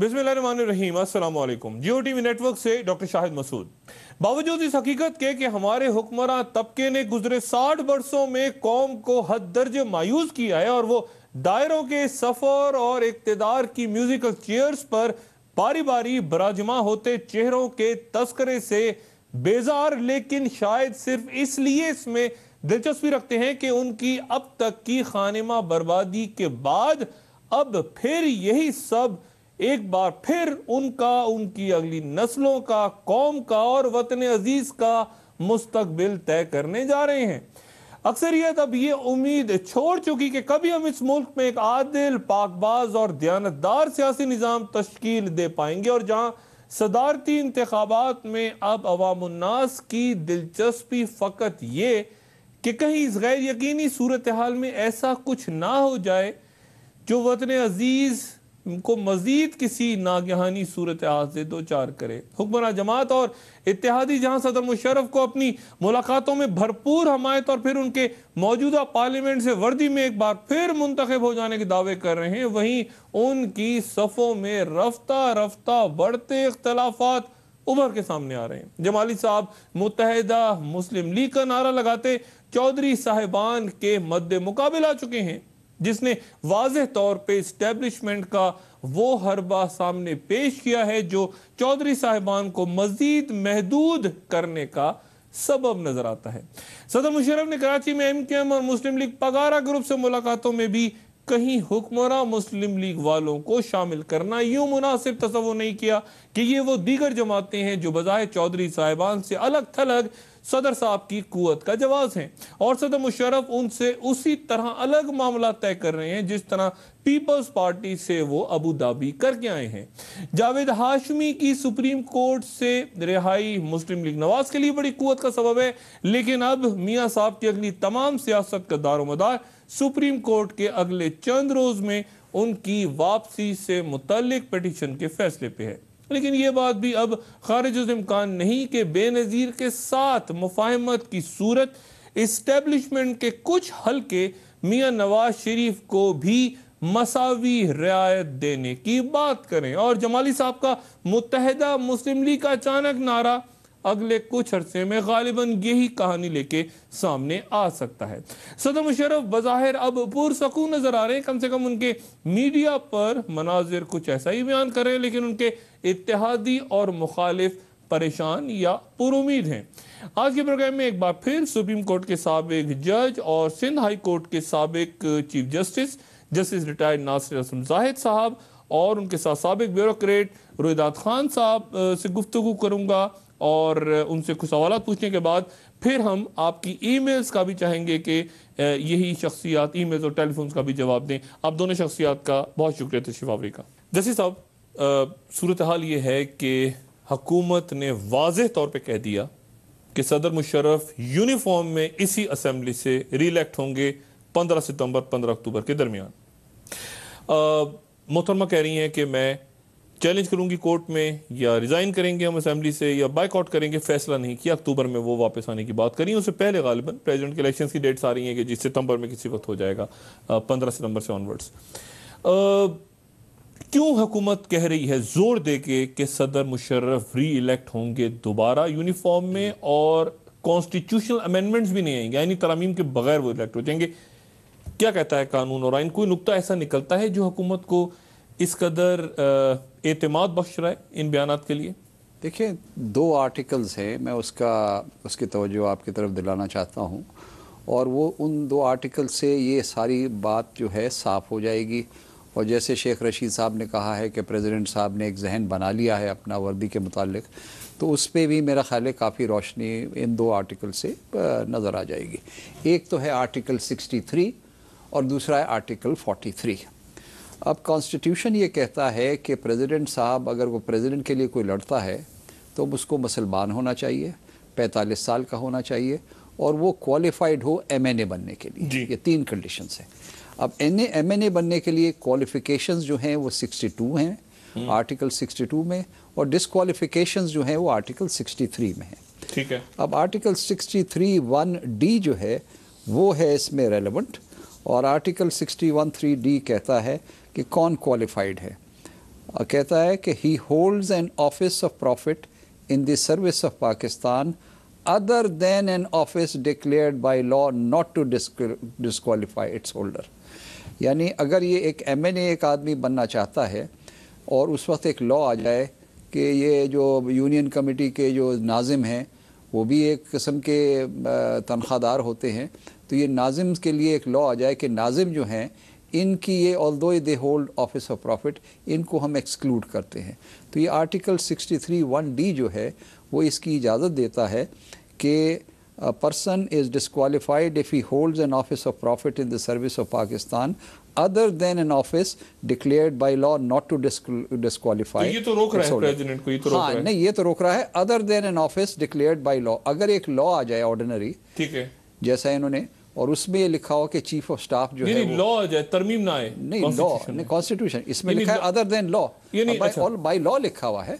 बिस्मिल्लाहिर्रहमानिर्रहीम। अस्सलाम वालेकुम। जियो टीवी नेटवर्क से डॉक्टर शाहिद मसूद। बावजूद इस हकीकत के कि हमारे हुक्मरान तबके ने गुजरे 60 बरसों में कौम को हद दर्जे मायूस किया है और वो दायरों के सफर और इक्तदार की म्यूजिकल चेयर्स पर बारी बारी बराजमा होते चेहरों के तस्करे से बेजार, लेकिन शायद सिर्फ इसलिए इसमें दिलचस्पी रखते हैं कि उनकी अब तक की खानिमा बर्बादी के बाद अब फिर यही सब एक बार फिर उनका, उनकी अगली नस्लों का, कौम का और वतन अजीज का मुस्तकबिल तय करने जा रहे हैं। अक्सरियत अब ये उम्मीद छोड़ चुकी कि कभी हम इस मुल्क में एक आदिल, पाकबाज और दयानतदार सियासी निज़ाम तश्कील दे पाएंगे, और जहां सदारती इंतखाबात में अब अवामुन्नास की दिलचस्पी फ़कत ये कि कहीं इस गैर यकीनी सूरत हाल में ऐसा कुछ ना हो जाए जो वतन अजीज को मजीद किसी नागहानी सूरत हाल से दो चार करे। हुक्मरान जमात और इत्तेहादी जहां सदर मुशर्रफ को अपनी मुलाकातों में भरपूर हमायत और फिर उनके मौजूदा पार्लियामेंट से वर्दी में एक बार फिर मुंतखब हो जाने के दावे कर रहे हैं, वहीं उनकी सफ़ों में रफ्ता रफ्ता बढ़ते इख्तलाफात उभर के सामने आ रहे हैं। जमाली साहब मुत्तहिदा मुस्लिम लीग का नारा लगाते चौधरी साहिबान के मद्दे मुकाबिल आ चुके हैं, जिसने वाज़ेह तौर पे इस्टेब्लिशमेंट का वो हरबा सामने पेश किया है जो चौधरी साहिबान को मजीद महदूद करने का सबब नजर आता है। सदर मुशर्रफ ने कराची में एमकेएम और मुस्लिम लीग पगारा ग्रुप से मुलाकातों में भी कहीं हुक्मरान मुस्लिम लीग वालों को शामिल करना यूं मुनासिब तसव्वुर नहीं किया कि ये वो दीगर जमातें हैं जो बजाय चौधरी साहिबान से अलग थलग सदर साहब की कुव्वत का जवाज हैं, और सदर मुशर्रफ उनसे उसी तरह अलग मामला तय कर रहे हैं जिस तरह पीपल्स पार्टी से वो अबू धाबी करके आए हैं। जावेद हाशमी की सुप्रीम कोर्ट से रिहाई मुस्लिम लीग नवाज के लिए बड़ी कुव्वत का सबब है, लेकिन अब मियाँ साहब की अगली तमाम सियासत का दारोमदार सुप्रीम कोर्ट के अगले चंद रोज में उनकी वापसी से मुतल्लिक पिटीशन के फैसले पे है। लेकिन ये बात भी अब खारिज इम्कान नहीं कि बेनज़ीर के साथ मुफाहमत की सूरत इस्टेब्लिशमेंट के कुछ हल्के मियाँ नवाज शरीफ को भी मसावी रियायत देने की बात करें, और जमाली साहब का मुत्तहिदा मुस्लिम लीग का अचानक नारा अगले कुछ अरसे में गालिबन यही कहानी लेके सामने आ सकता है। सदर मुशर्रफ बज़ाहिर अब पुरसकून नजर आ रहे हैं, कम से कम उनके मीडिया पर मनाजिर कुछ ऐसा ही बयान कर रहे हैं, लेकिन उनके इत्तेहादी और मुखालिफ परेशान या पुरुमीद हैं। आज के प्रोग्राम में एक बार फिर सुप्रीम कोर्ट के साबिक जज और सिंध हाई कोर्ट के साबिक chief justice retired Nasir Aslam Zahid sahab और उनके साथ साबिक ब्यूरोक्रेट रुईदाद खान साहब से गुफ्तगू करूंगा, और उनसे कुछ सवाल पूछने के बाद फिर हम आपकी ईमेल्स का भी चाहेंगे कि यही शख्सियात ईमेल्स और टेलीफोन का भी जवाब दें। आप दोनों शख्सियात का बहुत शुक्रिया तशरीफ आवरी का। जस्टिस साहब, सूरत हाल ये है कि हुकूमत ने वाज़ेह तौर पे कह दिया कि सदर मुशर्रफ यूनिफॉर्म में इसी असेंबली से रीइलेक्ट होंगे 15 सितंबर 15 अक्टूबर के दरमियान। मोहतरमा कह रही हैं कि मैं चैलेंज करूंगी कोर्ट में, या रिजाइन करेंगे हम असेंबली से, या बाइकआउट करेंगे। फैसला नहीं किया, अक्टूबर में वो वापस आने की बात करी। उससे पहले गालिबन प्रेसिडेंट के इलेक्शंस की डेट्स आ रही हैं कि जिस सितंबर में किसी वक्त हो जाएगा, 15 सितंबर से ऑनवर्ड्स। क्यों हुकूमत कह रही है जोर दे के कि सदर मुशर्रफ री इलेक्ट होंगे दोबारा यूनिफॉर्म में, और कॉन्स्टिट्यूशनल अमेंडमेंट्स भी नहीं आएंगे, यानी तरमीम के बगैर वो इलेक्ट हो जाएंगे? क्या कहता है कानून और आइन? कोई नुक्ता ऐसा निकलता है जो हुकूमत को इस कदर एतमाद बख्श रहा है इन बयानात के लिए? देखिए, 2 आर्टिकल्स हैं, मैं उसकी तवज्जो आपकी तरफ दिलाना चाहता हूँ, और वो उन 2 आर्टिकल से ये सारी बात जो है साफ़ हो जाएगी। और जैसे शेख रशीद साहब ने कहा है कि प्रेसिडेंट साहब ने एक जहन बना लिया है अपना वर्दी के मुतालिक, तो उस पर भी मेरा ख्याल है काफ़ी रोशनी इन 2 आर्टिकल से नज़र आ जाएगी। एक तो है आर्टिकल 63 और दूसरा है आर्टिकल 43। अब कॉन्स्टिट्यूशन ये कहता है कि प्रेसिडेंट साहब अगर वो प्रेसिडेंट के लिए कोई लड़ता है तो उसको मुसलमान होना चाहिए, 45 साल का होना चाहिए, और वो क्वालिफाइड हो MNA बनने के लिए। ये 3 कंडीशंस हैं। अब MNA बनने के लिए क्वालिफिकेशंस जो हैं वो 62 हैं आर्टिकल 62 में, और डिसक्वालिफिकेशंस जो हैं वो आर्टिकल 63 में हैं। ठीक है। अब आर्टिकल 63(1)(d) जो है वो है इसमें रेलेवेंट, और आर्टिकल 61(3)(d) कहता है कि कौन क्वालिफाइड है। कहता है कि he holds an office of profit in the service of Pakistan other than an office declared by law not to disqualify its holder. यानी अगर ये एक MNA एक आदमी बनना चाहता है और उस वक्त एक लॉ आ जाए कि ये जो यूनियन कमेटी के जो नाजिम हैं वो भी एक किस्म के तनख्वाहदार होते हैं, तो ये नाजिम के लिए एक लॉ आ जाए कि नाजिम जो हैं इनकी ये although they hold office of profit, इनको हम एक्सक्लूड करते हैं। तो ये आर्टिकल 63(1)D जो है वो इसकी इजाज़त देता है कि a person is disqualified if he holds an office of profit in the service of Pakistan other than an office declared by law not to disqualify. तो ये तो रोक रहा है प्रेसिडेंट को, ये तो रोक रहा है। नहीं, ये तो रोक रहा है other than an office declared by law। अगर एक लॉ आ जाए ऑर्डिनरी, ठीक है, जैसा इन्होंने, और उसमें ये लिखा हो कि चीफ ऑफ स्टाफ जो है लॉ आ जाए, तरमीम ना आए, नहीं लॉ नहीं, कॉन्स्टिट्यूशन, इसमें लिखा है other than law, by law लिखा हुआ है।